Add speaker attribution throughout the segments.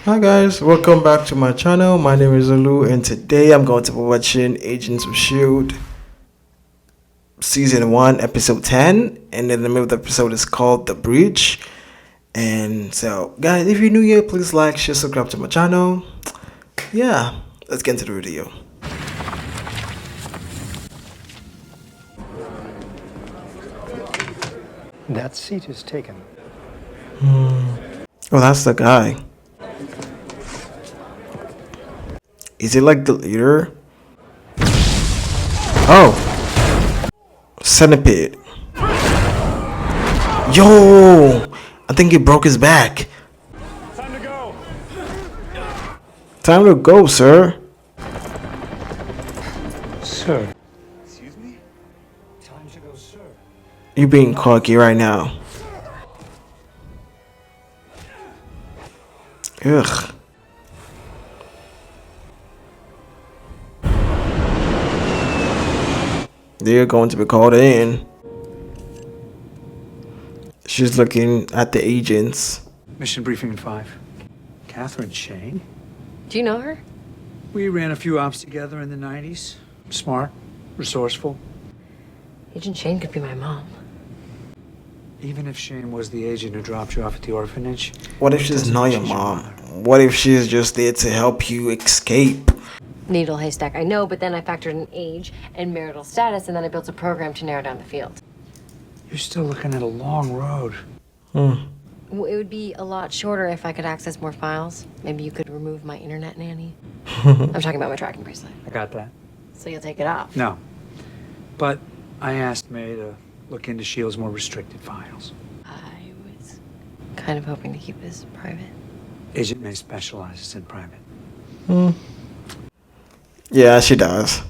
Speaker 1: Hi guys, welcome back to my channel. My name is Olu and today I'm going to be watching Agents of S.H.I.E.L.D. Season 1 Episode 10, and then the name of the episode is called The Breach. And so guys, if you're new here, please like, share, subscribe to my channel. Yeah, let's get into the video.
Speaker 2: That seat is taken.
Speaker 1: Oh, that's the guy. Is he like the leader? Oh, Centipede. Yo, I think he broke his back.
Speaker 2: Time to go.
Speaker 1: Time to go, sir.
Speaker 2: Sir. Excuse me? Time to go, sir.
Speaker 1: You being cocky right now. Ugh. They're going to be called in. She's looking at the agents.
Speaker 2: Mission briefing in 5. Catherine Shane.
Speaker 3: Do you know her?
Speaker 2: We ran a few ops together in the 90s. Smart, resourceful.
Speaker 3: Agent Shane could be my mom.
Speaker 2: Even if Shane was the agent who dropped you off at the orphanage.
Speaker 1: What if she's not your mom? What if she's just there to help you escape?
Speaker 3: Needle haystack, I know, but then I factored in age and marital status, and then I built a program to narrow down the field.
Speaker 2: You're still looking at a long road.
Speaker 3: It would be a lot shorter if I could access more files. Maybe you could remove my internet nanny. I'm talking about my tracking bracelet.
Speaker 2: I got that.
Speaker 3: So you'll take it off?
Speaker 2: No. But I asked May to look into S.H.I.E.L.D's more restricted files.
Speaker 3: I was kind of hoping to keep this private.
Speaker 2: Agent May specializes in private.
Speaker 1: Yeah, she does.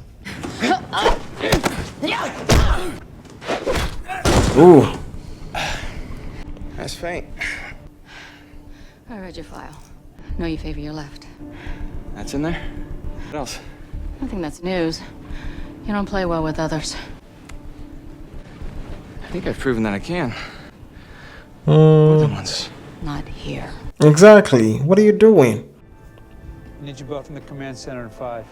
Speaker 1: Ooh.
Speaker 4: That's faint.
Speaker 5: I read your file. Know you favor your left.
Speaker 4: That's in there? What else?
Speaker 5: I think that's news. You don't play well with others.
Speaker 4: I think I've proven that I can. More than once.
Speaker 5: Not here.
Speaker 1: Exactly. What are you doing?
Speaker 2: Need you both from the command center in 5.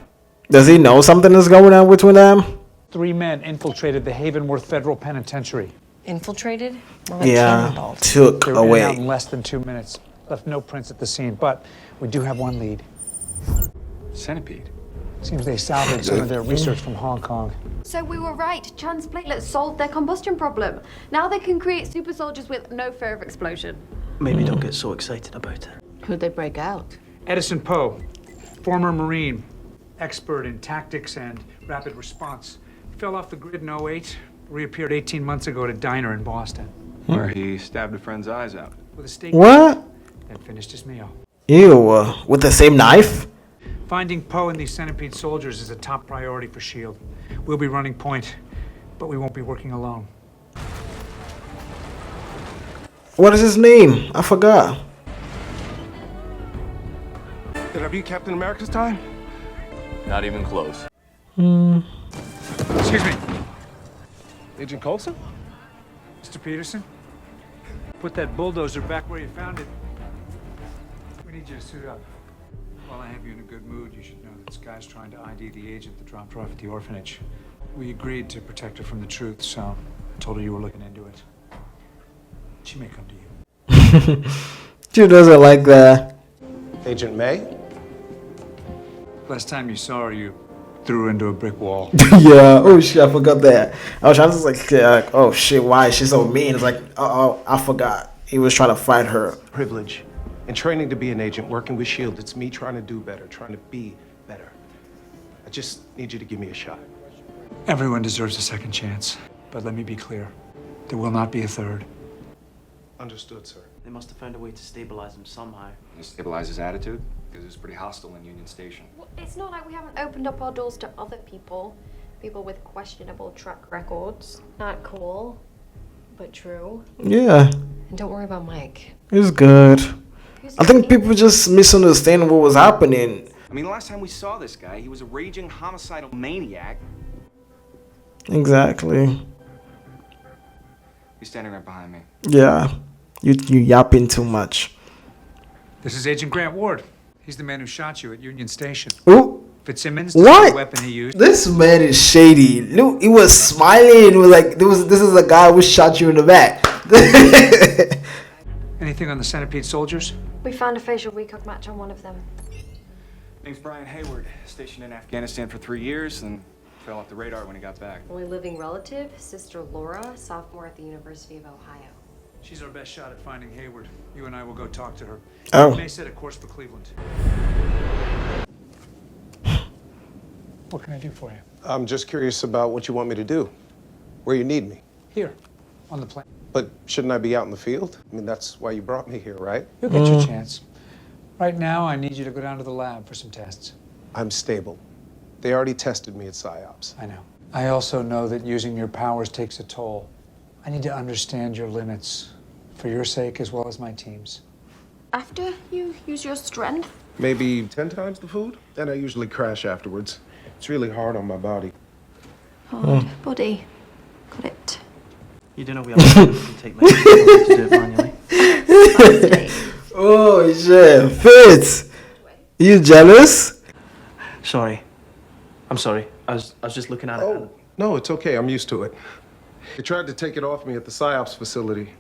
Speaker 1: Does he know something is going on between them?
Speaker 2: 3 men infiltrated the Havenworth Federal Penitentiary.
Speaker 3: Infiltrated? More like
Speaker 1: Yeah,
Speaker 3: cannonballed.
Speaker 1: took
Speaker 2: They were in and out
Speaker 1: away.
Speaker 2: in less than 2 minutes. Left no prints at the scene, but we do have one lead.
Speaker 4: Centipede.
Speaker 2: Seems they salvaged some of their research from Hong Kong.
Speaker 6: So we were right. Trans platelets solved their combustion problem. Now they can create super soldiers with no fear of explosion.
Speaker 7: Maybe don't get so excited about it.
Speaker 5: Who'd they break out?
Speaker 2: Edison Poe, former Marine, expert in tactics and rapid response. Fell off the grid in '08, reappeared 18 months ago at a diner in Boston.
Speaker 4: Where he stabbed a friend's eyes out.
Speaker 2: With a steak,
Speaker 1: What?
Speaker 2: then finished his meal.
Speaker 1: Ew. With the same knife?
Speaker 2: Finding Poe and these Centipede soldiers is a top priority for S.H.I.E.L.D. We'll be running point, but we won't be working alone.
Speaker 1: What is his name? I forgot.
Speaker 4: Did I beat Captain America's time? Not even close.
Speaker 2: Excuse me,
Speaker 4: Agent Coulson?
Speaker 2: Mr. Peterson. Put that bulldozer back where you found it. We need you to suit up. While I have you in a good mood, you should know that this guy's trying to ID the agent that dropped her off at the orphanage. We agreed to protect her from the truth, so I told her you were looking into it. She may come to you.
Speaker 1: She doesn't like that.
Speaker 8: Agent May?
Speaker 2: Last time you saw her, you threw her into a brick wall.
Speaker 1: Yeah. Oh shit, I forgot that. I was trying to like, oh shit, why is she so mean? It's like, I forgot. He was trying to fight her.
Speaker 8: Privilege. In training to be an agent, working with S.H.I.E.L.D., it's me trying to do better, trying to be better. I just need you to give me a shot.
Speaker 2: Everyone deserves a second chance, but let me be clear. There will not be a third.
Speaker 8: Understood, sir.
Speaker 7: They must have found a way to stabilize him somehow.
Speaker 4: You stabilize his attitude? Because it was pretty hostile in Union Station.
Speaker 6: Well, it's not like we haven't opened up our doors to other people. People with questionable track records. Not cool, but true.
Speaker 1: Yeah,
Speaker 3: And don't worry about Mike.
Speaker 1: it's good.
Speaker 6: Who's
Speaker 1: I think
Speaker 6: he?
Speaker 1: people just misunderstand what was happening.
Speaker 4: I mean, the last time we saw this guy, he was a raging homicidal maniac.
Speaker 1: Exactly.
Speaker 4: He's standing right behind me.
Speaker 1: Yeah. You yapping too much.
Speaker 2: This is Agent Grant Ward. He's the man who shot you at Union Station.
Speaker 1: Ooh,
Speaker 2: Fitzsimmons, the
Speaker 1: what?
Speaker 2: weapon he used.
Speaker 1: This man is shady. Look, he was smiling. Was like, this is a guy who shot you in the back.
Speaker 2: Anything on the Centipede soldiers?
Speaker 6: We found a facial recog match on one of them.
Speaker 4: Name's Brian Hayward, stationed in Afghanistan for 3 years, and fell off the radar when he got back.
Speaker 6: Only living relative, Sister Laura, sophomore at the University of Ohio.
Speaker 2: She's our best shot at finding Hayward. You and I will go talk to her.
Speaker 1: Oh.
Speaker 2: We may set a course for Cleveland. What can I do for you?
Speaker 8: I'm just curious about what you want me to do, where you need me.
Speaker 2: Here, on the plane.
Speaker 8: But shouldn't I be out in the field? I mean, that's why you brought me here, right?
Speaker 2: You'll get your chance. Right now, I need you to go down to the lab for some tests.
Speaker 8: I'm stable. They already tested me at PsyOps.
Speaker 2: I know. I also know that using your powers takes a toll. I need to understand your limits, for your sake as well as my team's.
Speaker 6: After you use your strength?
Speaker 8: Maybe 10 times the food, and I usually crash afterwards. It's really hard on my body.
Speaker 6: Hard body. Got it.
Speaker 7: You do know we have to take measures to do it manually.
Speaker 1: Oh shit, Fitz, you jealous?
Speaker 7: Sorry. I'm sorry. I was just looking at it.
Speaker 8: Oh, no, it's okay. I'm used to it. They tried to take it off me at the PsyOps facility.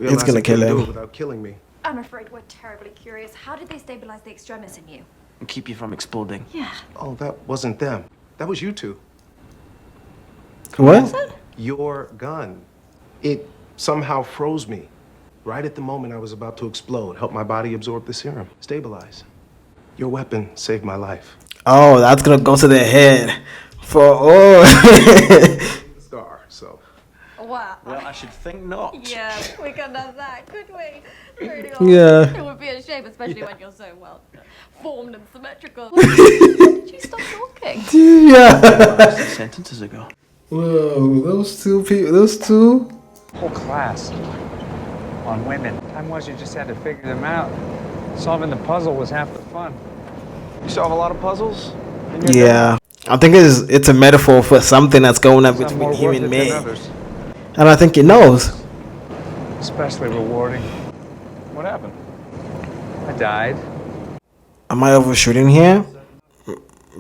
Speaker 1: It's gonna kill
Speaker 8: Do
Speaker 1: him.
Speaker 8: it without killing me.
Speaker 6: I'm afraid we're terribly curious. How did they stabilize the extremis in you?
Speaker 7: And keep you from exploding.
Speaker 6: Yeah.
Speaker 8: Oh, that wasn't them. That was you two.
Speaker 1: What?
Speaker 8: Your gun. It somehow froze me. Right at the moment I was about to explode. Helped my body absorb the serum. Stabilize. Your weapon saved my life.
Speaker 1: Oh, that's gonna go to the head. For oh.
Speaker 8: Scar, so.
Speaker 6: Wow.
Speaker 7: Well, I should think not.
Speaker 6: Yeah, we could have that, could we? Pretty
Speaker 1: Yeah.
Speaker 6: It would be a shame, especially when you're so well formed and symmetrical. Did you stop talking?
Speaker 1: Yeah.
Speaker 7: Sentences ago.
Speaker 1: Whoa, those two people, those two.
Speaker 2: Whole class on women. Time was you just had to figure them out. Solving the puzzle was half the fun.
Speaker 4: You solve a lot of puzzles?
Speaker 1: Yeah, I think it's a metaphor for something that's going on
Speaker 2: Some more
Speaker 1: between him
Speaker 2: worth
Speaker 1: and
Speaker 2: it
Speaker 1: me,
Speaker 2: than others.
Speaker 1: and I think he knows.
Speaker 2: Especially rewarding.
Speaker 4: What happened?
Speaker 2: I died.
Speaker 1: Am I overshooting here?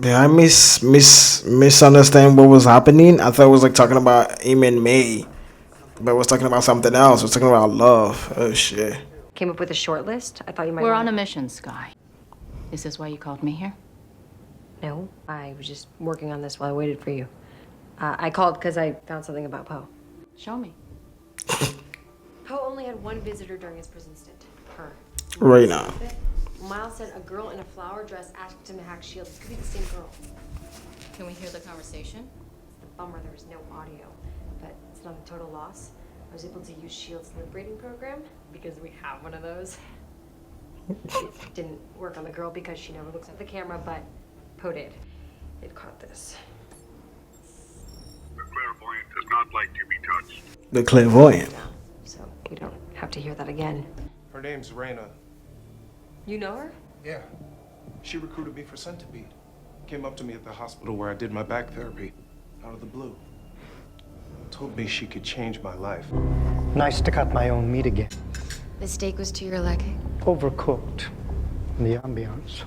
Speaker 1: Did I misunderstand what was happening? I thought it was like talking about him and May, but it was talking about something else. It was talking about love. Oh shit.
Speaker 6: Came up with a short list. I thought you might.
Speaker 5: We're on a mission, Sky. Is this why you called me here?
Speaker 6: No, I was just working on this while I waited for you. I called because I found something about Poe.
Speaker 5: Show me.
Speaker 6: Poe only had one visitor during his prison stint. Her.
Speaker 1: Right now.
Speaker 6: Miles said a girl in a flower dress asked him to hack S.H.I.E.L.D. This could be the same girl.
Speaker 5: Can we hear the conversation?
Speaker 6: It's the bummer there was no audio, but it's not a total loss. I was able to use S.H.I.E.L.D.'s lip reading program because we have one of those. It didn't work on the girl because she never looks at the camera, but Poe did. It caught this.
Speaker 9: The clairvoyant does not like to be touched.
Speaker 1: The clairvoyant.
Speaker 6: So we don't have to hear that again.
Speaker 8: Her name's Raina.
Speaker 6: You know her?
Speaker 8: Yeah. She recruited me for Centipede. Came up to me at the hospital where I did my back therapy. Out of the blue. Told me she could change my life.
Speaker 10: Nice to cut my own meat again.
Speaker 5: The steak was to your liking?
Speaker 10: Overcooked. The ambiance.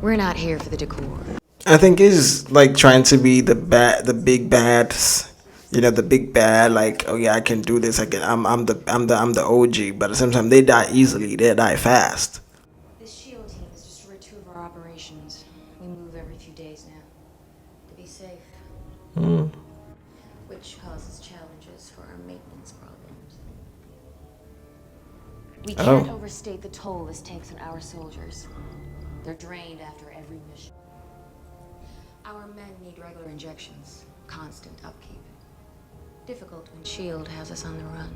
Speaker 5: We're not here for the decor.
Speaker 1: I think he's like trying to be the big bad, you know, the big bad. Like, oh yeah, I can do this. I'm the OG. But at the same time, they die easily. They die fast.
Speaker 5: This S.H.I.E.L.D. team has destroyed 2 of our operations. We move every few days now to be safe, which causes challenges for our maintenance problems. We can't overstate the toll this takes on our soldiers. They're drained after every mission. Our men need regular injections, constant upkeep. Difficult when S.H.I.E.L.D. has us on the run.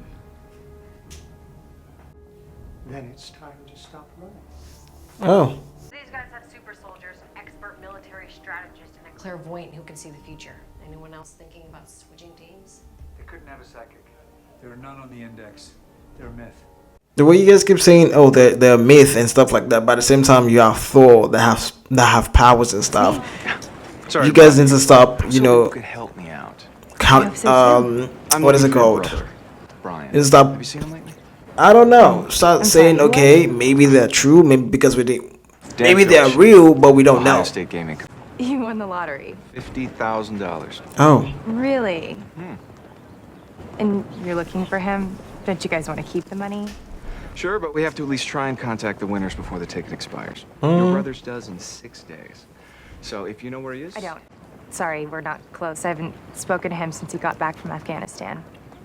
Speaker 10: Then it's time to stop running.
Speaker 1: Oh.
Speaker 6: These guys have super soldiers, an expert military strategist, and a clairvoyant who can see the future. Anyone else thinking about switching teams?
Speaker 2: They couldn't have a psychic. There are none on the index. They're a myth.
Speaker 1: The way you guys keep saying, oh, they're myth and stuff like that, but at the same time, you have Thor that have powers and stuff.
Speaker 4: Sorry,
Speaker 1: You guys need to stop, you know,
Speaker 4: you could help me out.
Speaker 1: what is it called?
Speaker 4: Brian.
Speaker 1: You stop.
Speaker 4: Have you seen him lately?
Speaker 1: I don't know. Start saying, okay, maybe they're true, maybe because we didn't. Maybe they're
Speaker 4: George.
Speaker 1: real, but we don't
Speaker 4: Ohio
Speaker 1: know.
Speaker 4: State Gaming.
Speaker 11: You won the lottery.
Speaker 4: $50,000.
Speaker 1: Oh,
Speaker 11: Really? And you're looking for him? Don't you guys want to keep the money?
Speaker 4: Sure, but we have to at least try and contact the winners before the ticket expires. Your brother's does in 6 days. So if you know where he is...
Speaker 11: I don't. Sorry, we're not close. I haven't spoken to him since he got back from Afghanistan.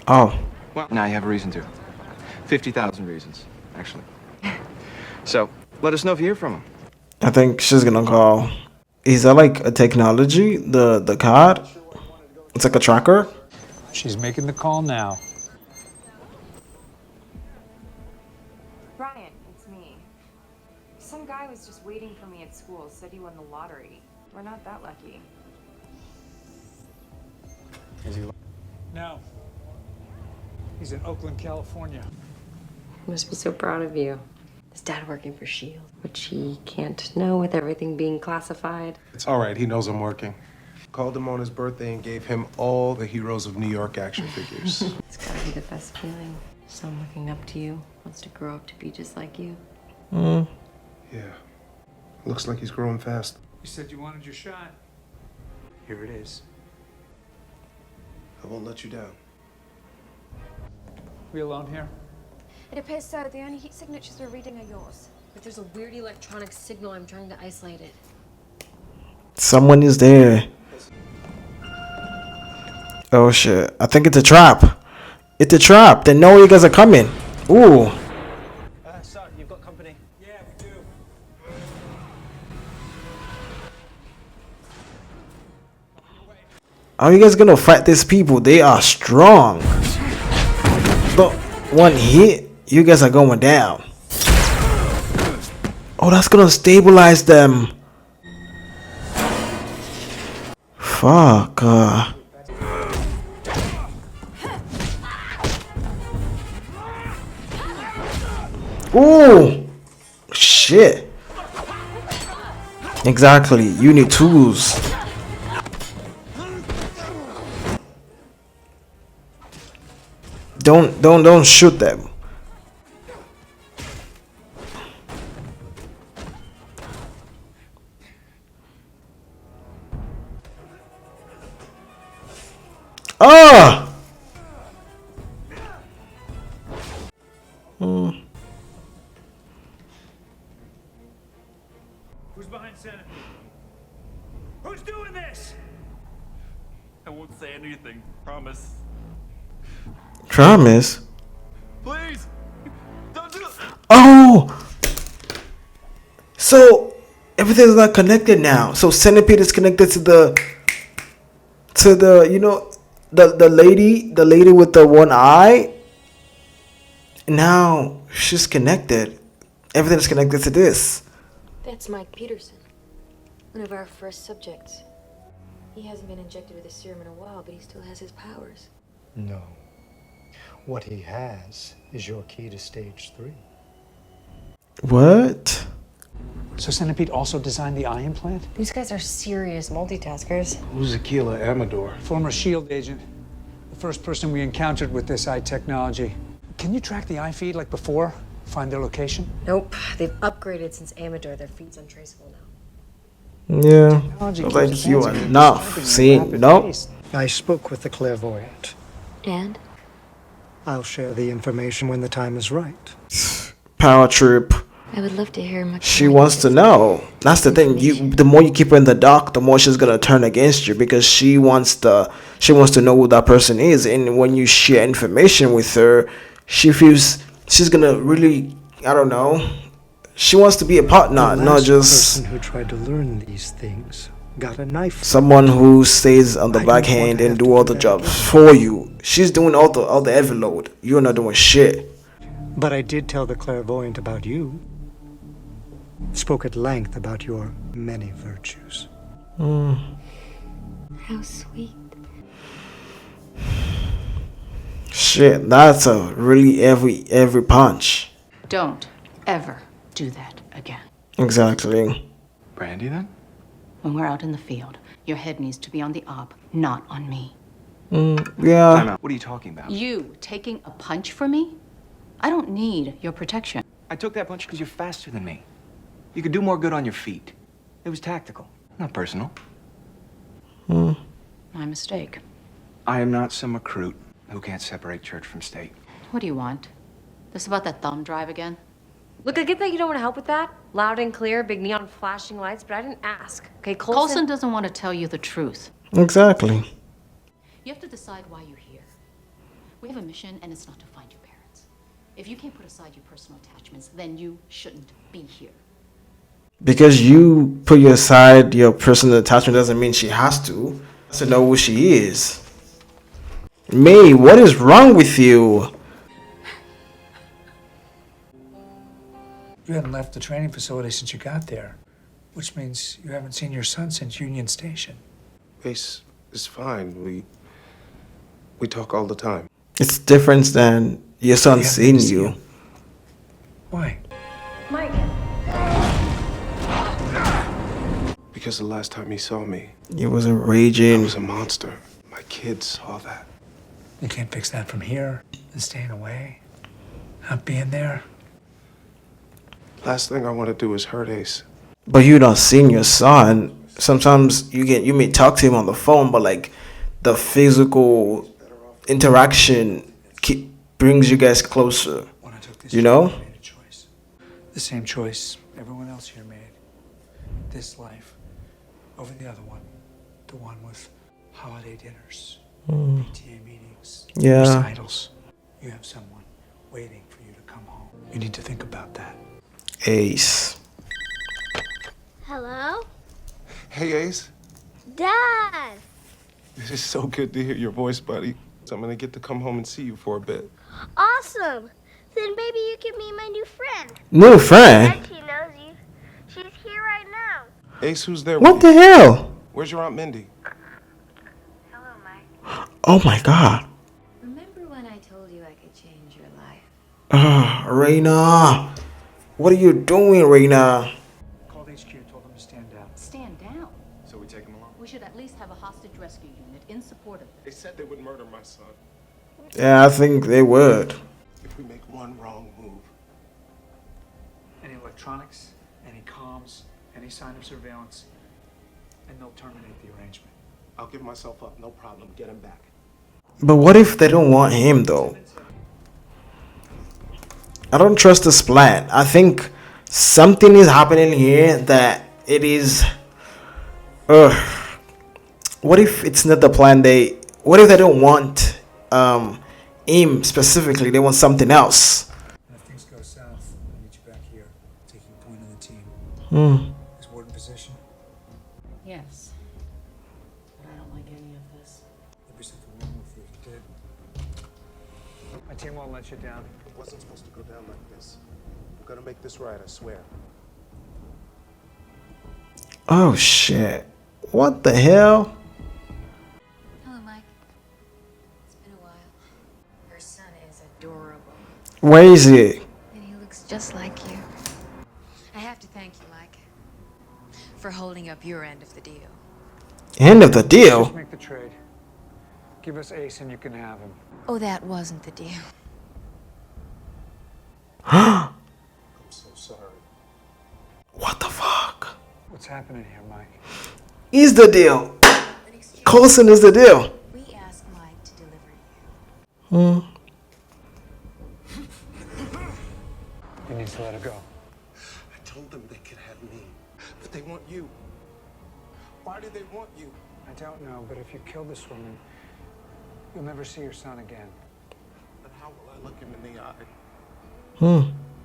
Speaker 1: oh.
Speaker 4: Well, now you have a reason to. 50,000 reasons, actually. So, let us know if you hear from him.
Speaker 1: I think she's gonna call. Is that like a technology? The card? It's like a tracker?
Speaker 2: She's making the call now.
Speaker 11: Brian, it's me. Some guy was just waiting for me at school, said he won the lottery. We're not that lucky.
Speaker 2: No. He's in Oakland, California.
Speaker 3: Must be so proud of you. His dad working for S.H.I.E.L.D, which he can't know with everything being classified.
Speaker 8: It's all right. He knows I'm working. Called him on his birthday and gave him all the Heroes of New York action figures.
Speaker 3: It's gotta be the best feeling. Someone looking up to you, wants to grow up to be just like you.
Speaker 8: Yeah. Looks like he's growing fast.
Speaker 2: You said you wanted your shot. Here it is.
Speaker 8: I won't let you down.
Speaker 2: We alone here?
Speaker 6: It appears so. The only heat signatures we're reading are yours.
Speaker 3: But there's a weird electronic signal. I'm trying to isolate it.
Speaker 1: Someone is there. Oh shit. I think it's a trap. It's a trap. They know you guys are coming. Ooh.
Speaker 7: Sir, you've got company.
Speaker 2: Yeah, we do.
Speaker 1: How are you guys gonna fight these people? They are strong. But one hit, you guys are going down. Oh, that's gonna stabilize them. Fuck. Ooh. Shit. Exactly. You need tools. Don't shoot them. Ah!
Speaker 2: Who's behind Santa? Who's doing this?
Speaker 12: I won't say anything. Promise.
Speaker 1: Promise?
Speaker 12: Please! Don't do it!
Speaker 1: Oh! So everything's not connected now. So Centipede is connected to the you know the lady with the one eye. Now she's connected. Everything's connected to this.
Speaker 5: That's Mike Peterson, one of our first subjects. He hasn't been injected with a serum in a while, but he still has his powers.
Speaker 10: No. What he has is your key to stage 3.
Speaker 1: What?
Speaker 2: So Centipede also designed the eye implant?
Speaker 3: These guys are serious multitaskers.
Speaker 8: Who's Aquila Amador?
Speaker 2: Former S.H.I.E.L.D. agent. The first person we encountered with this eye technology. Can you track the eye feed like before? Find their location?
Speaker 3: Nope. They've upgraded since Amador. Their feed's untraceable now.
Speaker 1: Yeah.
Speaker 2: Technology
Speaker 1: Like
Speaker 2: keeps
Speaker 1: you
Speaker 2: advancing at
Speaker 1: enough.
Speaker 2: a
Speaker 1: See,
Speaker 2: rapid
Speaker 1: nope.
Speaker 2: pace.
Speaker 10: I spoke with the clairvoyant.
Speaker 5: And?
Speaker 10: I'll share the information when the time is right.
Speaker 1: Power trip.
Speaker 5: I would love to hear much
Speaker 1: She
Speaker 5: more
Speaker 1: wants to know. That's the thing. The more you keep her in the dark, the more she's gonna turn against you because she wants to know who that person is. And when you share information with her, she feels she's gonna really, I don't know. She wants to be a partner,
Speaker 10: The
Speaker 1: not
Speaker 10: last
Speaker 1: just
Speaker 10: person who tried to learn these things got a knife.
Speaker 1: someone who stays on the
Speaker 10: I don't
Speaker 1: backhand
Speaker 10: want to
Speaker 1: and
Speaker 10: have
Speaker 1: do
Speaker 10: to
Speaker 1: all
Speaker 10: do
Speaker 1: the
Speaker 10: that
Speaker 1: jobs
Speaker 10: again.
Speaker 1: for you. She's doing all the heavy load. You're not doing shit.
Speaker 10: But I did tell the clairvoyant about you. Spoke at length about your many virtues.
Speaker 5: How sweet.
Speaker 1: Shit, that's a really every punch.
Speaker 13: Don't ever do that again.
Speaker 1: Exactly.
Speaker 4: Brandy, then?
Speaker 13: When we're out in the field, your head needs to be on the op, not on me.
Speaker 1: Yeah.
Speaker 4: Time out. What are you talking about?
Speaker 13: You taking a punch for me? I don't need your protection.
Speaker 4: I took that punch because you're faster than me. You could do more good on your feet. It was tactical, not personal.
Speaker 13: My mistake.
Speaker 4: I am not some recruit who can't separate church from state.
Speaker 13: What do you want? This about that thumb drive again?
Speaker 6: Look, I get that you don't want to help with that. Loud and clear, big neon flashing lights, but I didn't ask. Okay,
Speaker 13: Coulson doesn't want to tell you the truth.
Speaker 1: Exactly.
Speaker 13: You have to decide why you're here. We have a mission, and it's not to find your parents. If you can't put aside your personal attachments, then you shouldn't be here.
Speaker 1: Because you put aside your personal attachment doesn't mean she has to. To know who she is. May, what is wrong with you?
Speaker 2: You haven't left the training facility since you got there, which means you haven't seen your son since Union Station.
Speaker 8: Ace is fine. We talk all the time.
Speaker 1: It's different than your son seeing you.
Speaker 2: Why?
Speaker 6: Mike.
Speaker 8: Because the last time he saw me,
Speaker 1: He was a raging.
Speaker 8: I was a monster. My kids saw that.
Speaker 2: You can't fix that from here and staying away, not being there.
Speaker 8: Last thing I want to do is hurt Ace.
Speaker 1: But you don't see your son. Sometimes you may talk to him on the phone, but like the physical interaction brings you guys closer.
Speaker 2: When I took this
Speaker 1: You know?
Speaker 2: job, I made a choice. The same choice everyone else here made. This life over the other one. The one with holiday dinners, PTA meetings,
Speaker 1: Yeah.
Speaker 2: recitals. You have someone waiting for you to come home. You need to think about that.
Speaker 1: Ace.
Speaker 14: Hello?
Speaker 8: Hey, Ace.
Speaker 14: Dad!
Speaker 8: It is so good to hear your voice, buddy. So I'm gonna get to come home and see you for a bit.
Speaker 14: Awesome! Then maybe you can meet my new friend.
Speaker 1: New friend?
Speaker 14: And she knows you. She's here right now.
Speaker 8: Ace, who's there
Speaker 1: What
Speaker 8: with
Speaker 1: the
Speaker 8: you?
Speaker 1: hell?
Speaker 8: Where's your Aunt Mindy?
Speaker 14: Hello, Mike.
Speaker 1: Oh my god.
Speaker 5: Remember when I told you I could change your life?
Speaker 1: Reina. What are you doing, Reina?
Speaker 2: Called HQ, told them to stand down.
Speaker 13: Stand down.
Speaker 4: So we take him along?
Speaker 13: We should at least have a hostage rescue unit in support of
Speaker 8: They
Speaker 13: this.
Speaker 8: said they would murder my son.
Speaker 1: Yeah, I think they would.
Speaker 8: If we make one wrong move.
Speaker 2: Any electronics, any comms, any sign of surveillance, and they'll terminate the arrangement.
Speaker 8: I'll give myself up, no problem. Get him back.
Speaker 1: But what if they don't want him though? I don't trust this plan. I think something is happening here that it is. What if it's not the plan what if they don't want him specifically? They want something else.
Speaker 2: And if things go south, I'll meet you back here, taking point of the team. Is Ward in position?
Speaker 13: Yes. But I don't like any of this.
Speaker 2: There'd be something wrong with you if you did. My team won't let you down.
Speaker 8: It wasn't supposed to go down like this. I'm gonna make this right, I swear.
Speaker 1: Oh shit. What the hell?
Speaker 5: Hello, Mike. It's been a while. Your son is adorable.
Speaker 1: Where is he?
Speaker 5: And he looks just like you. I have to thank you, Mike, for holding up your end of the deal.
Speaker 1: End of the deal?
Speaker 2: Just make the trade. Give us Ace and you can have him.
Speaker 5: Oh, that wasn't the deal.
Speaker 8: I'm so sorry.
Speaker 1: What the fuck?
Speaker 2: What's happening here, Mike?
Speaker 1: Is the deal? Coulson is the deal.
Speaker 5: We asked Mike to deliver you.
Speaker 2: You need to let her go.
Speaker 8: I told them they could have me, but they want you. Why do they want you?
Speaker 2: I don't know, but if you kill this woman, you'll never see your son again.
Speaker 8: But how will I look him in the eye?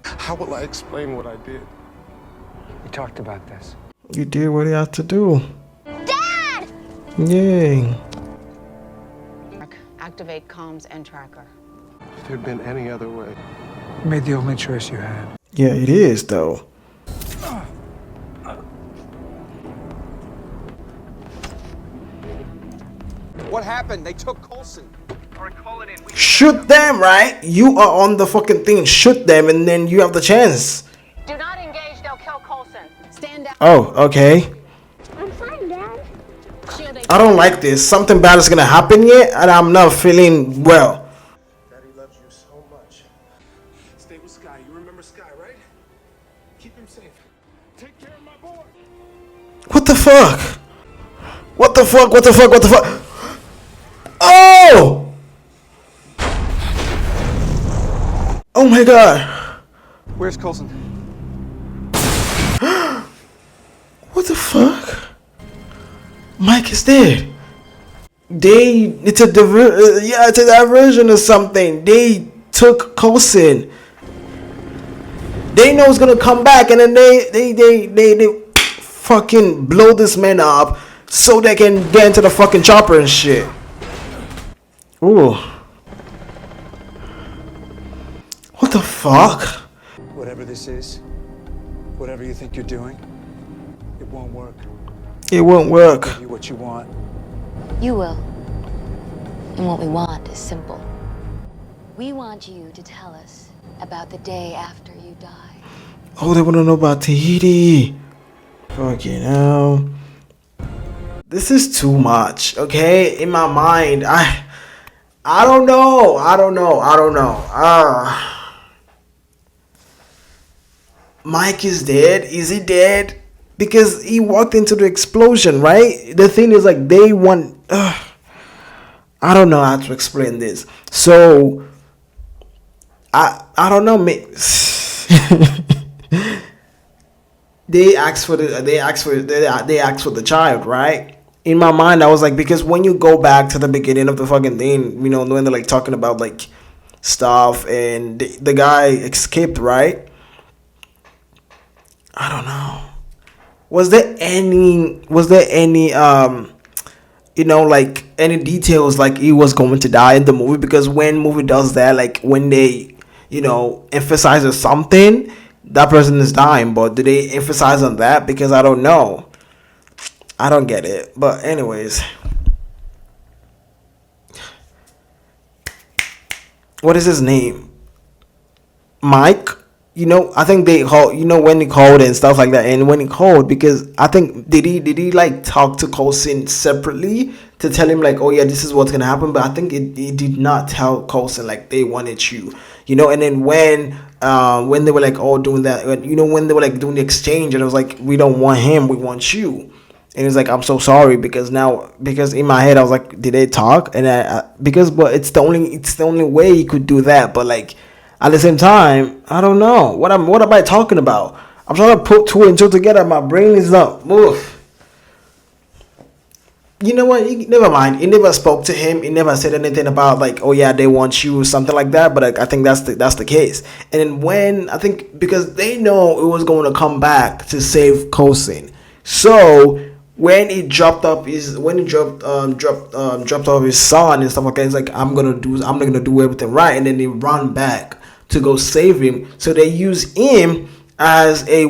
Speaker 8: How will I explain what I did?
Speaker 2: We talked about this.
Speaker 1: You did what you had to do.
Speaker 14: Dad!
Speaker 1: Yay.
Speaker 13: Activate comms and tracker.
Speaker 8: If there'd been any other way.
Speaker 2: You made the only choice you had.
Speaker 1: Yeah, it is though.
Speaker 4: What happened? They took Coulson.
Speaker 1: Shoot them, right? You are on the fucking thing. Shoot them and then you have the chance.
Speaker 13: Do not engage, they'll kill Coulson. Stand down.
Speaker 1: Oh, okay.
Speaker 14: I'm fine, Dad.
Speaker 1: I don't like this. Something bad is gonna happen yet and I'm not feeling well.
Speaker 8: Daddy loves you so much. Stay with Sky. You remember Sky, right? Keep him safe.
Speaker 1: What the fuck? What the fuck? What the fuck? What the fuck? Oh! Oh my god.
Speaker 2: Where's Coulson?
Speaker 1: What the fuck? Mike is dead. It's a diversion or something. They took Coulson. They know it's gonna come back, and then they fucking blow this man up so they can get into the fucking chopper and shit. Ooh. What the fuck?
Speaker 2: Whatever this is, whatever you think you're doing, it won't work.
Speaker 1: It won't work.
Speaker 2: Give you what you want.
Speaker 5: You will. And what we want is simple. We want you to tell us about the day after you die.
Speaker 1: Oh, they want to know about Tahiti. Fucking hell. This is too much, okay? In my mind, I don't know. Mike is dead. Is he dead? Because he walked into the explosion, right? The thing is, like, they want... I don't know how to explain this. So, I don't know. They asked for the child, right? In my mind, I was like, because when you go back to the beginning of the fucking thing, you know, when they're like talking about like stuff and the guy escaped, right? I don't know. Was there any you know, like any details like he was going to die in the movie? Because when movie does that, like when they, you know, emphasize something, that person is dying. But do they emphasize on that? Because I don't know. I don't get it. But anyways, what is his name? Mike? You know, I think they called, you know, when he called and stuff like that. And when he called, because I think, did he like talk to Coulson separately to tell him like, oh yeah, this is what's going to happen? But I think he did not tell Coulson like they wanted you, you know. And then when they were like all doing that, you know, when they were like doing the exchange and it was like, we don't want him, we want you. And he's like, I'm so sorry, because in my head I was like, did they talk? And but it's the only way he could do that. But like, at the same time, I don't know. What am I talking about? I'm trying to put two and two together. My brain is not. Oof. You know what? Never mind. He never spoke to him. He never said anything about like, oh yeah, they want you or something like that. But I think that's the case. And then when I think because they know it was going to come back to save Coulson, so when he dropped off his son and stuff like that, it's like I'm gonna do everything right, and then they run back to go save him. So they use him as a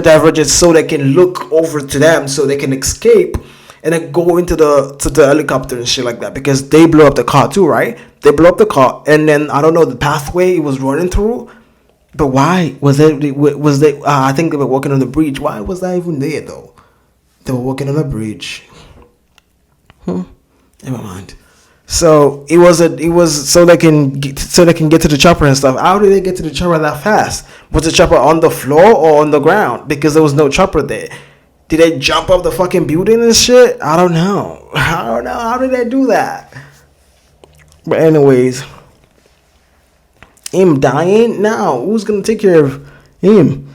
Speaker 1: divergence, so they can look over to them, so they can escape and then go into the helicopter and shit like that, because they blew up the car too, right? They blew up the car, and then I don't know the pathway it was running through. But why was they? I think they were walking on the bridge. Why was that even there though? They were walking on the bridge. Never mind. So it was so they can get to the chopper and stuff. How did they get to the chopper that fast? Was the chopper on the floor or on the ground? Because there was no chopper there. Did they jump off the fucking building and shit? I don't know. How did they do that? But anyways, him dying now. Who's gonna take care of him?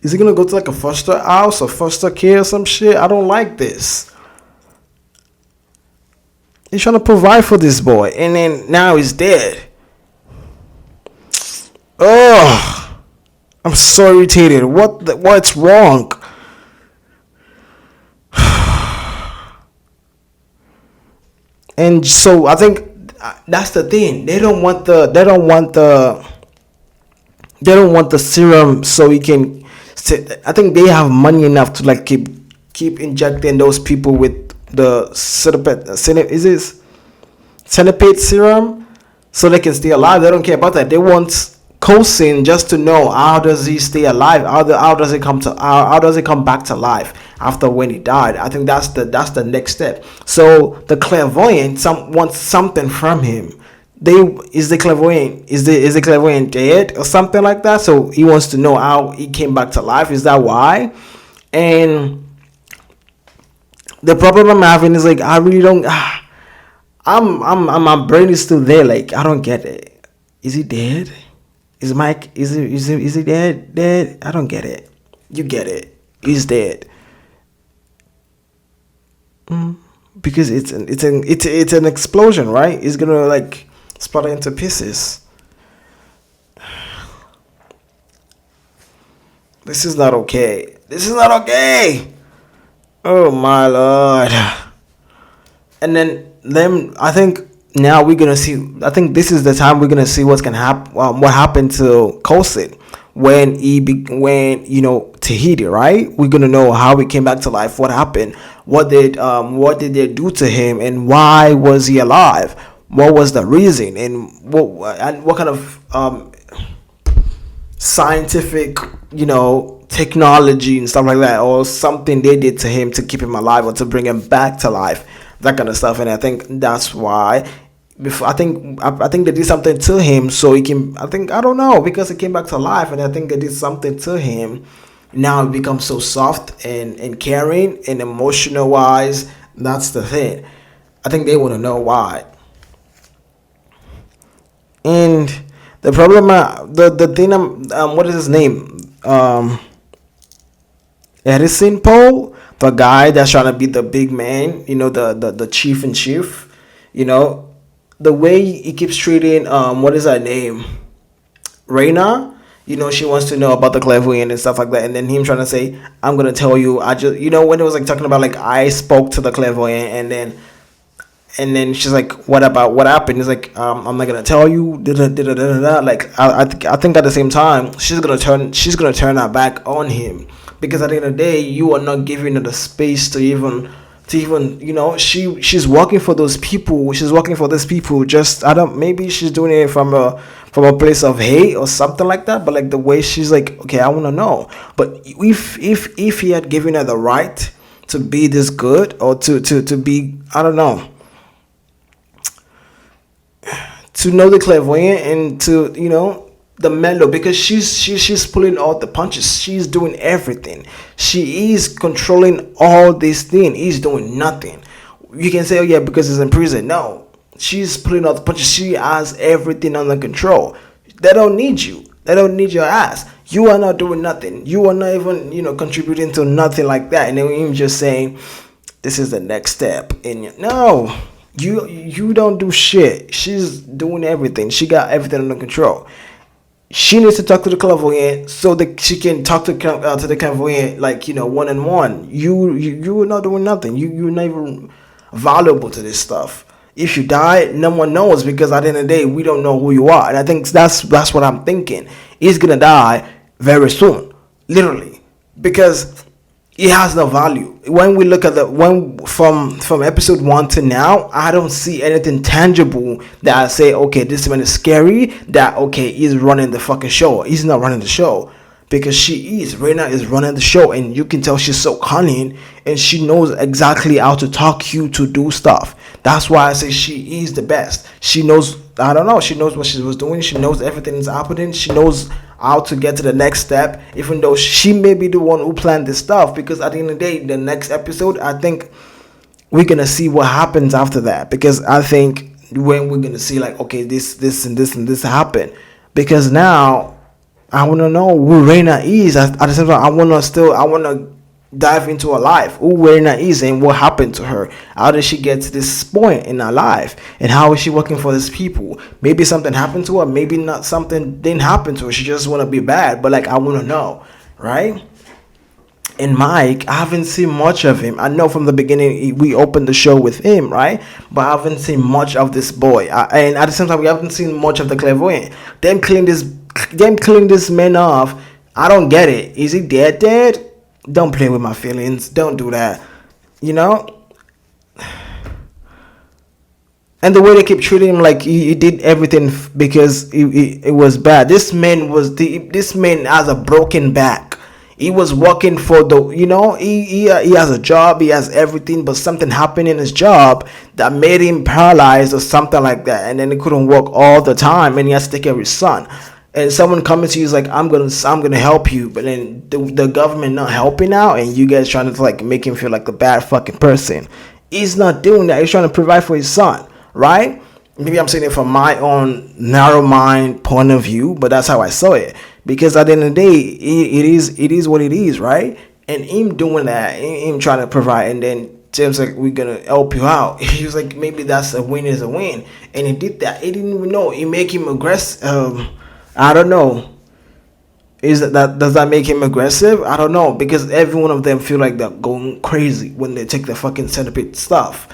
Speaker 1: Is he gonna go to like a foster house or foster care or some shit? I don't like this. He's trying to provide for this boy, and then now he's dead. Oh, I'm so irritated. What's wrong? And so I think that's the thing. They don't want the serum so he can. I think they have money enough to like keep injecting those people with the centipede serum so they can stay alive. They don't care about that. They want Coulson just to know how does he stay alive, how does he come back to life after when he died. I think that's the next step. So the clairvoyant wants something from him. they is the clairvoyant dead or something like that? So he wants to know how he came back to life. Is that why? And the problem I'm having is like I really don't. My brain is still there. Like I don't get it. Is he dead? Is Mike? Is he dead? Dead? I don't get it. You get it. He's dead. Because it's an explosion, right? It's gonna like splatter into pieces. This is not okay. This is not okay. Oh my lord. And then I think now we're gonna see. I think this is the time we're gonna see what's gonna happen. What happened to Coulson when Tahiti, right? We're gonna know how he came back to life. What happened? What did they do to him, and why was he alive? What was the reason, and what kind of scientific, technology and stuff like that, or something they did to him to keep him alive or to bring him back to life, that kind of stuff. And I think that's why. I think they did something to him so he can. I don't know, because he came back to life, and I think they did something to him. Now he becomes so soft and caring and emotional wise. That's the thing. I think they want to know why. And the problem, the thing, what is his name? Edison Paul, the guy that's trying to be the big man, the chief in chief, the way he keeps treating, what is her name? Reina, she wants to know about the clairvoyant and stuff like that, and then him trying to say, I'm gonna tell you, I just, when it was like talking about like I spoke to the clairvoyant, and then she's like, what happened? It's like, I'm not gonna tell you. Like I think at the same time she's gonna turn her back on him, because at the end of the day you are not giving her the space to even she's working for those people. She's working for these people. Just maybe she's doing it from a place of hate or something like that. But like the way she's like, okay, I want to know. But if he had given her the right to be this good, or to be, I don't know, to know the clairvoyant, and to the mellow, because she's pulling all the punches, she's doing everything, she is controlling all this thing, he's doing nothing. You can say, oh yeah, because he's in prison. No, she's pulling all the punches, she has everything under control. They don't need you, they don't need your ass. You are not doing nothing, you are not even contributing to nothing like that. And then him just saying, this is the next step no, you don't do shit. She's doing everything. She got everything under control. She needs to talk to the clairvoyant so that she can talk to the clairvoyant, like, one on one. You are not doing nothing. You're not even valuable to this stuff. If you die, no one knows, because at the end of the day we don't know who you are. And I think that's what I'm thinking. He's gonna die very soon, literally, because it has no value. When we look at from episode 1 to now, I don't see anything tangible that I say, okay, this man is scary, that okay, he's running the fucking show. He's not running the show, because Reina is running the show, and you can tell she's so cunning, and she knows exactly how to talk you to do stuff. That's why I say she is the best. She knows, I don't know, she knows what she was doing, she knows everything is happening, she knows how to get to the next step, even though she may be the one who planned this stuff. Because at the end of the day, the next episode, I think we're gonna see what happens after that, because I think when we're gonna see like, okay, this and this happen, because now I want to know who Reina is. At the same time, I want to dive into her life, who Reina is and what happened to her. How did she get to this point in her life, and how is she working for these people? Maybe something happened to her, maybe not, something didn't happen to her, she just want to be bad, but like, I want to know, right? And Mike, I haven't seen much of him. I know from the beginning we opened the show with him, right? But I haven't seen much of this boy. And at the same time, we haven't seen much of the clairvoyant. Them killing this man off. I don't get it. Is he dead? Don't play with my feelings. Don't do that. And the way they keep treating him, like he did everything because it was bad. This man has a broken back. He was working for the, he has a job, he has everything, but something happened in his job that made him paralyzed or something like that, and then he couldn't work all the time, and he has to take care of his son. And someone coming to you is like, I'm gonna help you, but then the government not helping out, and you guys trying to like make him feel like a bad fucking person. He's not doing that. He's trying to provide for his son, right? Maybe I'm saying it from my own narrow mind point of view, but that's how I saw it. Because at the end of the day, it is what it is, right? And him doing that, him trying to provide, and then James like, we're gonna help you out. He was like, maybe that's a win is a win, and he did that. He didn't even know. It make him aggressive. I don't know. Does that make him aggressive? I don't know, because every one of them feel like they're going crazy when they take the fucking centipede stuff.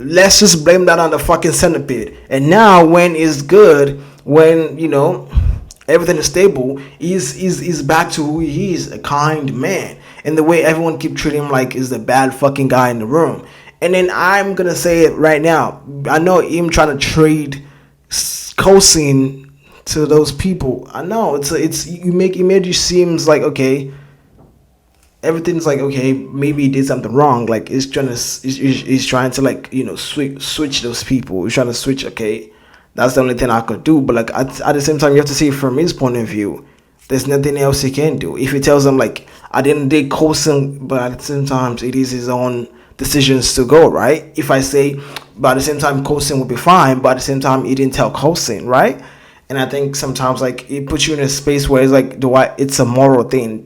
Speaker 1: Let's just blame that on the fucking centipede. And now when it's good, when everything is stable, he's back to who he is, a kind man. And the way everyone keep treating him like is the bad fucking guy in the room. And then I'm gonna say it right now. I know him trying to trade Coulson to those people. I know it made you seems like, okay, everything's like, okay, maybe he did something wrong. Like he's trying to like switch those people. He's trying to switch. Okay, that's the only thing I could do. But like at the same time, you have to see it from his point of view. There's nothing else he can do. If he tells them like I didn't did Coulson, but at the same time it is his own decisions to go, right? If I say, but at the same time Coulson will be fine, but at the same time he didn't tell Coulson, right? And I think sometimes like it puts you in a space where it's like, it's a moral thing.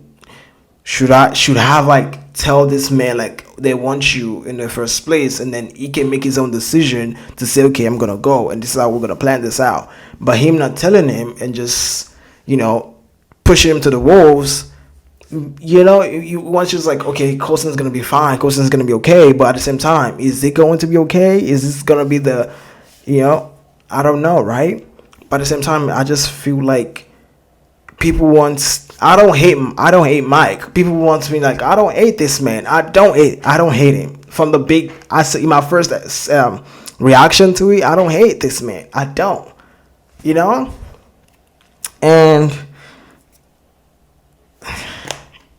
Speaker 1: Should have like tell this man like they want you in the first place, and then he can make his own decision to say, okay, I'm gonna go and this is how we're gonna plan this out. But him not telling him and just pushing him to the wolves, you once you're like, okay, Coulson's gonna be fine, Coulson's gonna be okay, but at the same time, is it going to be okay? Is this gonna be the I don't know, right? But at the same time, I just feel like people want. I don't hate Mike. People want me like, I don't hate this man. I don't hate him. From the big, I say my first reaction to it, I don't hate this man. I don't,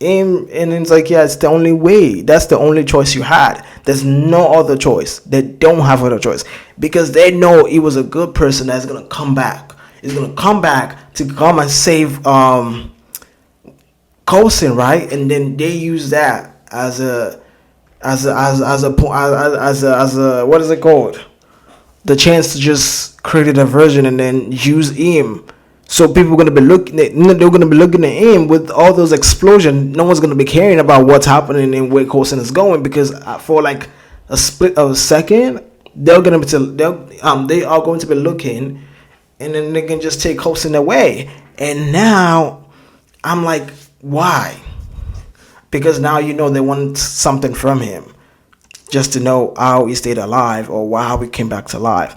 Speaker 1: and it's like, yeah, it's the only way. That's the only choice you had. There's no other choice. They don't have other choice because they know he was a good person that's gonna come back. He's gonna come back to come and save Coulson, right? And then they use that as a what is it called? The chance to just create a diversion and then use him. So people are gonna be looking at, they're gonna be looking at him with all those explosions. No one's gonna be caring about what's happening and where Coulson is going, because for like a split of a second, they are going to be looking, and then they can just take Coulson away. And now I'm like, why? Because now they want something from him, just to know how he stayed alive or how he came back to life.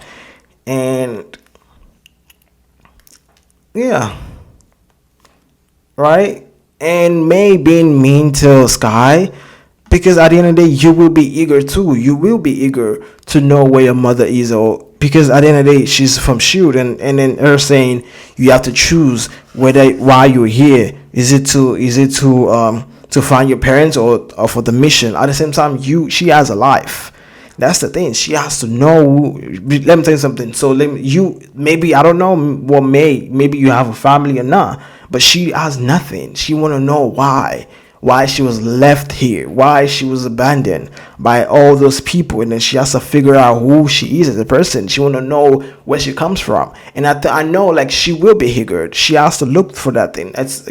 Speaker 1: And yeah, right? And May being mean to Sky, because at the end of the day, you will be eager too. You will be eager to know where your mother is, or because at the end of the day, she's from S.H.I.E.L.D. and then her saying you have to choose why you're here. Is it to find your parents or for the mission? At the same time, she has a life. That's the thing. She has to know. Let me tell you something. So maybe I don't know what maybe you have a family or not, but she has nothing. She want to know why she was left here, why she was abandoned by all those people, and then she has to figure out who she is as a person. She want to know where she comes from, and I know like she will be eager. She has to look for that thing. That's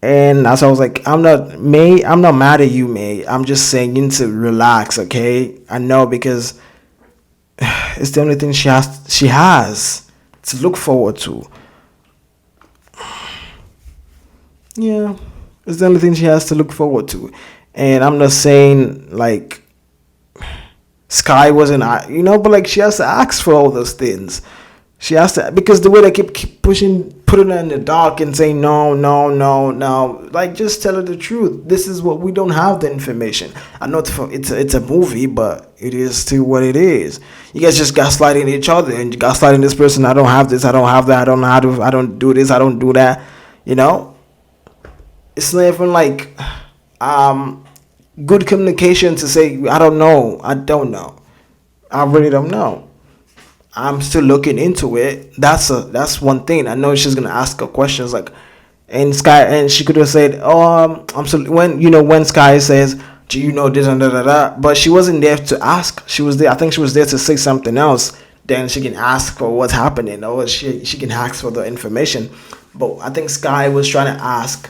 Speaker 1: And as I was like, I'm not mad at you, May. I'm just saying you need to relax, okay? I know, because it's the only thing she has to look forward to. Yeah, it's the only thing she has to look forward to. And I'm not saying like Sky wasn't, but like she has to ask for all those things. She has to, because the way they keep putting her in the dark and saying no, like just tell her the truth. This is what we don't have the information. I know it's a movie, but it is still what it is. You guys just gaslighting each other and gaslighting this person. I don't have this, I don't have that, I don't know how to, I don't do this, I don't do that. it's not even like good communication to say I don't know. I really don't know. I'm still looking into it. That's one thing. I know she's gonna ask her questions like, and Sky, and she could have said, "Oh, I'm so," when Sky says, "Do you know this and da da da?" But she wasn't there to ask. She was there. I think she was there to say something else. Then she can ask for what's happening, or she can ask for the information. But I think Sky was trying to ask.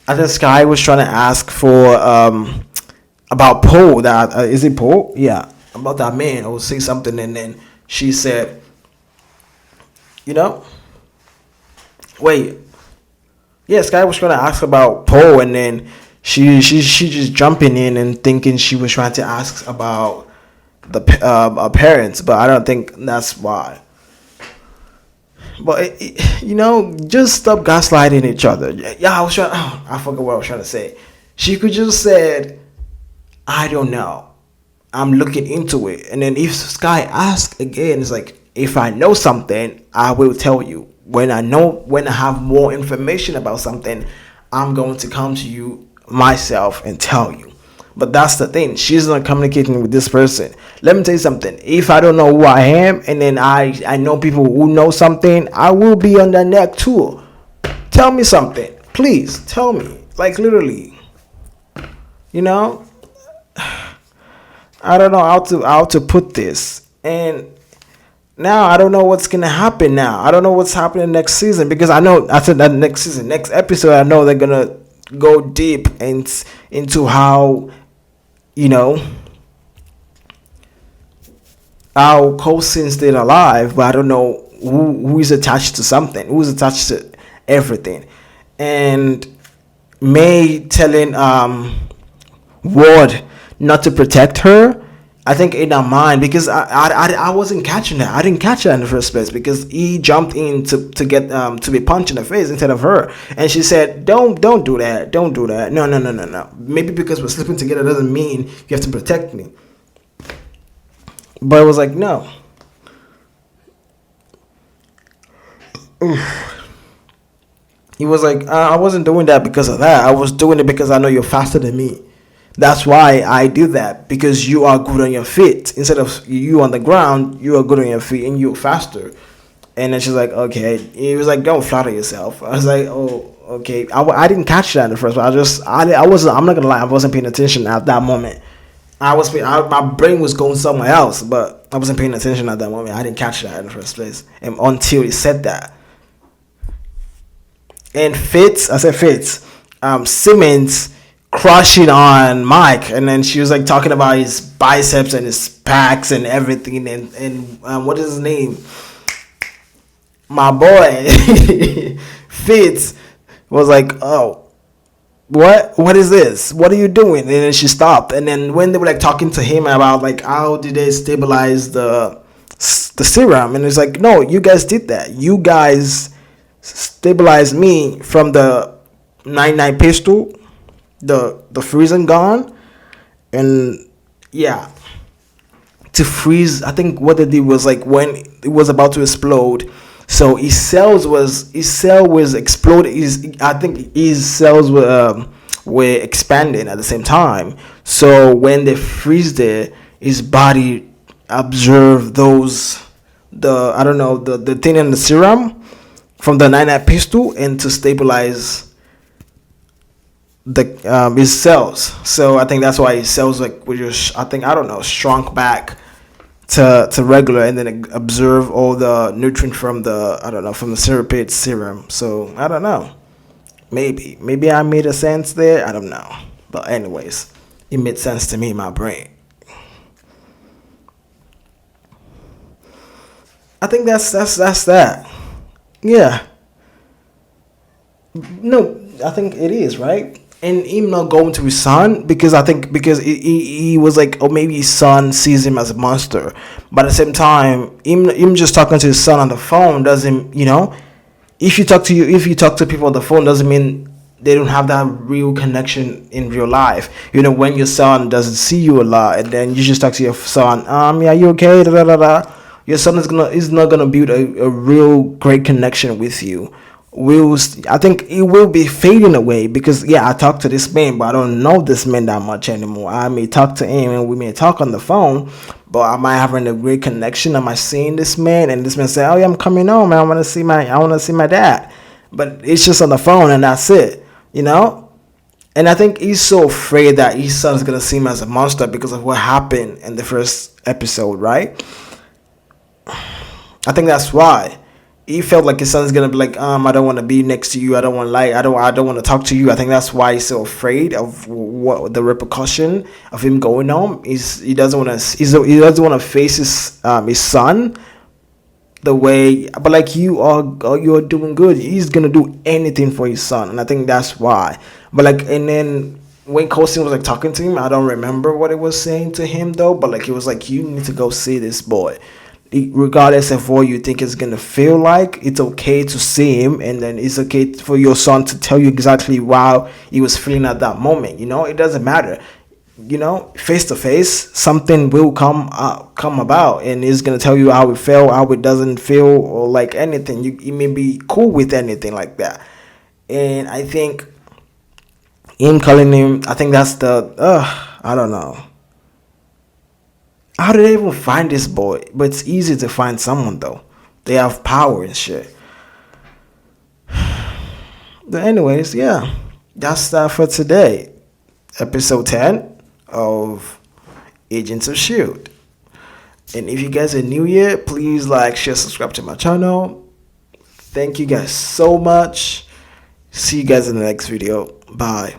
Speaker 1: I think Sky was trying to ask for about Poe. That is it Poe? Yeah, about that man. Or say something, and then she said, you know, wait, yeah. Sky was trying to ask about Poe, and then she just jumping in and thinking she was trying to ask about the parents, but I don't think that's why. But just stop gaslighting each other. Yeah, I was trying. Oh, I forgot what I was trying to say. She could just said, "I don't know. I'm looking into it." And then if Sky asks again, it's like, if I know something, I will tell you. When I have more information about something, I'm going to come to you myself and tell you. But that's the thing. She's not communicating with this person. Let me tell you something. If I don't know who I am, and then I know people who know something, I will be on their neck too. Tell me something. Please tell me. Like literally. You know? I don't know how to put this. And now I don't know what's gonna happen now. I don't know what's happening next season, because I know after that next season, next episode, I know they're gonna go deep into how, how Coulson stayed alive, but I don't know who is attached to something, who's attached to everything. And May telling Ward not to protect her, I think in her mind, because I wasn't catching that. I didn't catch that in the first place, because he jumped in to get to be punched in the face instead of her, and she said, don't do that, don't do that, no. Maybe because we're sleeping together doesn't mean you have to protect me. But it was like, no. He was like, I wasn't doing that because of that. I was doing it because I know you're faster than me. That's why I do that, because you are good on your feet. Instead of you on the ground, you are good on your feet and you're faster. And then she's like, okay. He was like, don't flatter yourself. I was like, oh, okay. I didn't catch that in the first one. I wasn't, I'm not gonna lie, I wasn't paying attention at that moment. My brain was going somewhere else, but I wasn't paying attention at that moment. I didn't catch that in the first place, and until he said that. And Fitz, Simmons crushing on Mike, and then she was like talking about his biceps and his packs and everything, and what is his name? My boy Fitz was like, oh, what is this? What are you doing? And then she stopped, and then when they were like talking to him about like how did they stabilize the serum, and it's like, no, you guys did that. You guys stabilized me from the 99 pistol, the freezing gun, and yeah, to freeze. I think what they did was like when it was about to explode, so his cell was exploding. I think his cells were expanding at the same time. So when they freeze there, his body observed the thing in the serum from the 99 pistol, and to stabilize his cells. So I think that's why his cells were just, I think, I don't know, shrunk back to regular, and then observe all the nutrient from the syrupate serum. So I don't know. Maybe I made a sense there. I don't know. But anyways, it made sense to me in my brain. I think that's that. Yeah. No, I think it is, right? And him not going to his son, because he was like, oh, maybe his son sees him as a monster. But at the same time, him just talking to his son on the phone doesn't, if you talk to people on the phone, doesn't mean they don't have that real connection in real life. When your son doesn't see you a lot, and then you just talk to your son, yeah, you okay? Da, da, da, da. Your son is not gonna build a real great connection with you I think it will be fading away, because yeah, I talked to this man, but I don't know this man that much anymore. I may talk to him and we may talk on the phone, but am I having a great connection? Am I seeing this man and this man say, "Oh yeah, I'm coming home, man. I want to see my dad," but it's just on the phone and that's it, you know. And I think he's so afraid that his son's gonna see him as a monster because of what happened in the first episode, right? I think that's why he felt like his son's gonna be like, I don't want to be next to you. I don't want I don't want to talk to you. I think that's why he's so afraid of what the repercussion of him going home. He doesn't want to. He doesn't want to face his son the way. But like you're doing good. He's gonna do anything for his son, and I think that's why. But like, and then when Coulson was like talking to him, I don't remember what it was saying to him though. But like, it was like, you need to go see this boy. Regardless of what you think it's gonna feel like, it's okay to see him, and then it's okay for your son to tell you exactly how he was feeling at that moment. You know, it doesn't matter. You know, face to face, something will come about, and he's gonna tell you how it felt, how it doesn't feel, or like anything. You may be cool with anything like that, and I think him calling him, I think that's the I don't know. How did they even find this boy? But it's easy to find someone though. They have power and shit. But anyways, yeah. That's that for today. Episode 10 of Agents of S.H.I.E.L.D. And if you guys are new here, please like, share, subscribe to my channel. Thank you guys so much. See you guys in the next video. Bye.